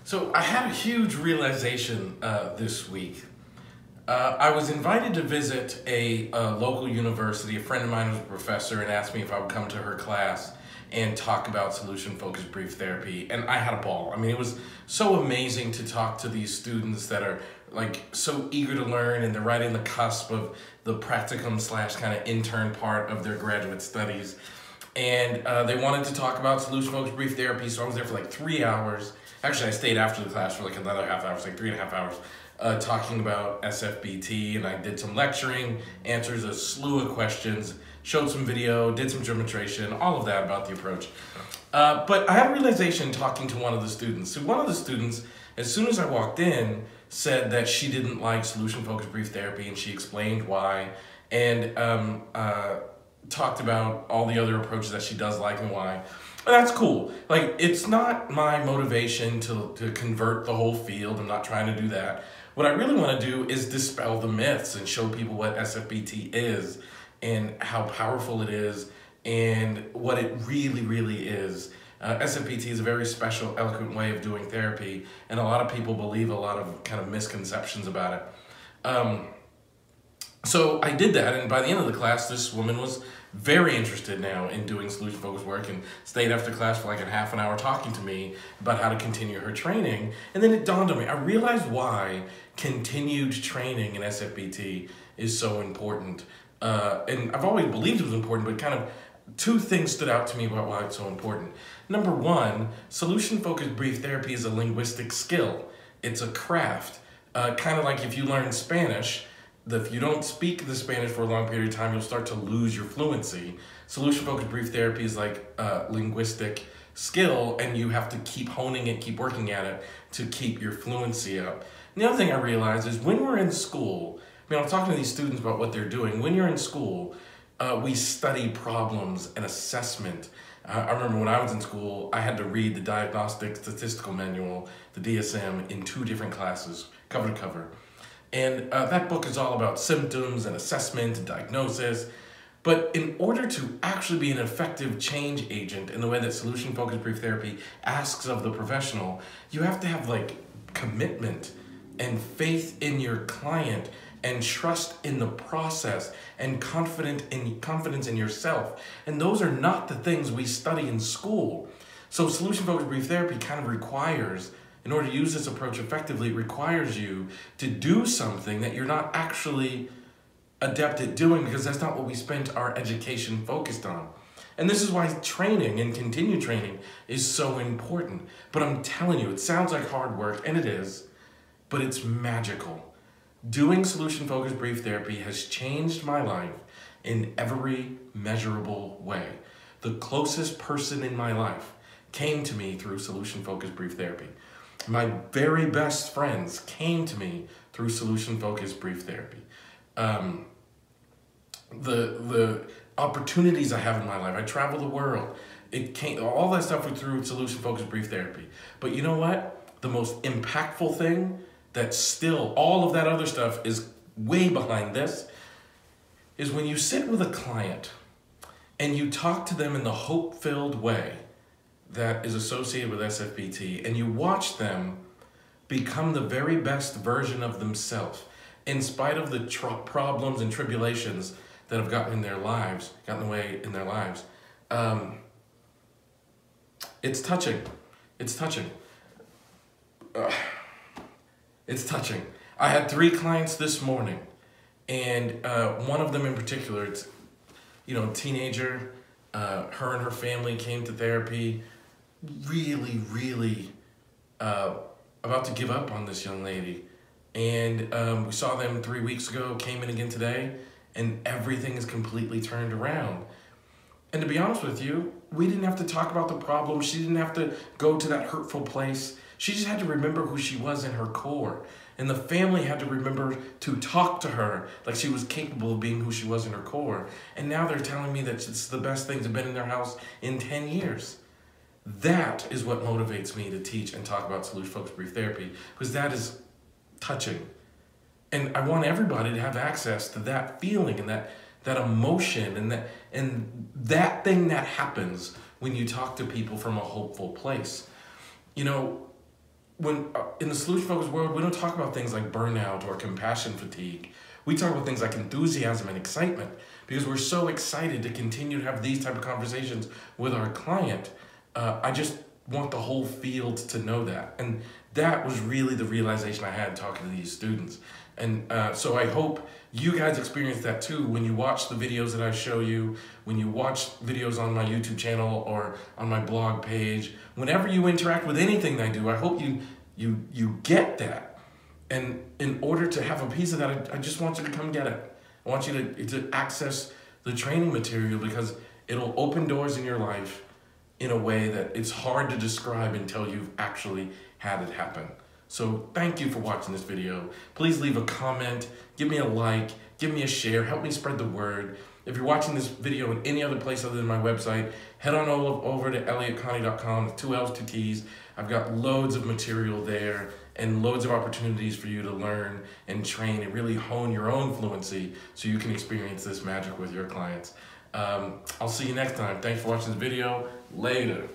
So I had a huge realization this week. I was invited to visit a local university. A friend of mine was a professor and asked me if I would come to her class and talk about solution-focused brief therapy. And I had a ball. I mean, it was so amazing to talk to these students that are like so eager to learn, and they're right in the cusp of the practicum / kind of intern part of their graduate studies. And they wanted to talk about solution-focused brief therapy, so I was there for like 3 hours. Actually, I stayed after the class for like another half hour, like 3.5 hours, talking about SFBT, and I did some lecturing, answered a slew of questions, showed some video, did some demonstration, all of that about the approach. But I had a realization talking to one of the students. So one of the students, as soon as I walked in, said that she didn't like solution-focused brief therapy, and she explained why, and talked about all the other approaches that she does like and why. And that's cool. Like, it's not my motivation to convert the whole field. I'm not trying to do that. What I really want to do is dispel the myths and show people what SFBT is and how powerful it is and what it really, really is. SFBT is a very special, eloquent way of doing therapy, and a lot of people believe a lot of kind of misconceptions about it. So I did that, and by the end of the class, this woman was very interested now in doing solution-focused work and stayed after class for like a half an hour talking to me about how to continue her training. And then it dawned on me, I realized why continued training in SFBT is so important. And I've always believed it was important, but kind of two things stood out to me about why it's so important. Number one, solution-focused brief therapy is a linguistic skill. It's a craft. Kind of like if you learn Spanish, if you don't speak the Spanish for a long period of time, you'll start to lose your fluency. Solution-focused brief therapy is like a linguistic skill, and you have to keep honing it, keep working at it to keep your fluency up. And the other thing I realized is when we're in school, I mean, I'm talking to these students about what they're doing. When you're in school, we study problems and assessment. I remember when I was in school, I had to read the Diagnostic Statistical Manual, the DSM, in 2 different classes, cover to cover. And that book is all about symptoms and assessment and diagnosis. But in order to actually be an effective change agent in the way that solution-focused brief therapy asks of the professional, you have to have like commitment and faith in your client and trust in the process and confidence in yourself. And those are not the things we study in school. So solution-focused brief therapy kind of requires, in order to use this approach effectively, it requires you to do something that you're not actually adept at doing, because that's not what we spent our education focused on. And this is why training and continued training is so important. But I'm telling you, it sounds like hard work, and it is, but it's magical. Doing solution-focused brief therapy has changed my life in every measurable way. The closest person in my life came to me through solution-focused brief therapy. My very best friends came to me through solution-focused brief therapy. The opportunities I have in my life, I travel the world, all that stuff was through solution-focused brief therapy. But you know what? The most impactful thing that still, all of that other stuff is way behind this, is when you sit with a client and you talk to them in the hope-filled way that is associated with SFBT, and you watch them become the very best version of themselves in spite of the problems and tribulations that have gotten in the way in their lives. It's touching. It's touching. It's touching. I had 3 clients this morning, and one of them in particular, it's, teenager, her and her family came to therapy, really, really about to give up on this young lady. And we saw them 3 weeks ago, came in again today, and everything is completely turned around. And to be honest with you, we didn't have to talk about the problem. She didn't have to go to that hurtful place. She just had to remember who she was in her core. And the family had to remember to talk to her like she was capable of being who she was in her core. And now they're telling me that it's the best thing to have been in their house in 10 years. That is what motivates me to teach and talk about solution-focused brief therapy, because that is touching. And I want everybody to have access to that feeling and that emotion and that thing that happens when you talk to people from a hopeful place. when in the solution-focused world, we don't talk about things like burnout or compassion fatigue. We talk about things like enthusiasm and excitement because we're so excited to continue to have these type of conversations with our client. I just want the whole field to know that. And that was really the realization I had talking to these students. And so I hope you guys experience that too when you watch the videos that I show you, when you watch videos on my YouTube channel or on my blog page, whenever you interact with anything I do, I hope you get that. And in order to have a piece of that, I just want you to come get it. I want you to access the training material because it'll open doors in your life in a way that it's hard to describe until you've actually had it happen. So thank you for watching this video. Please leave a comment, give me a like, give me a share, help me spread the word. If you're watching this video in any other place other than my website, head on over to elliottconnie.com, 2 L's, 2 T's. I've got loads of material there and loads of opportunities for you to learn and train and really hone your own fluency so you can experience this magic with your clients. I'll see you next time. Thanks for watching this video. Later.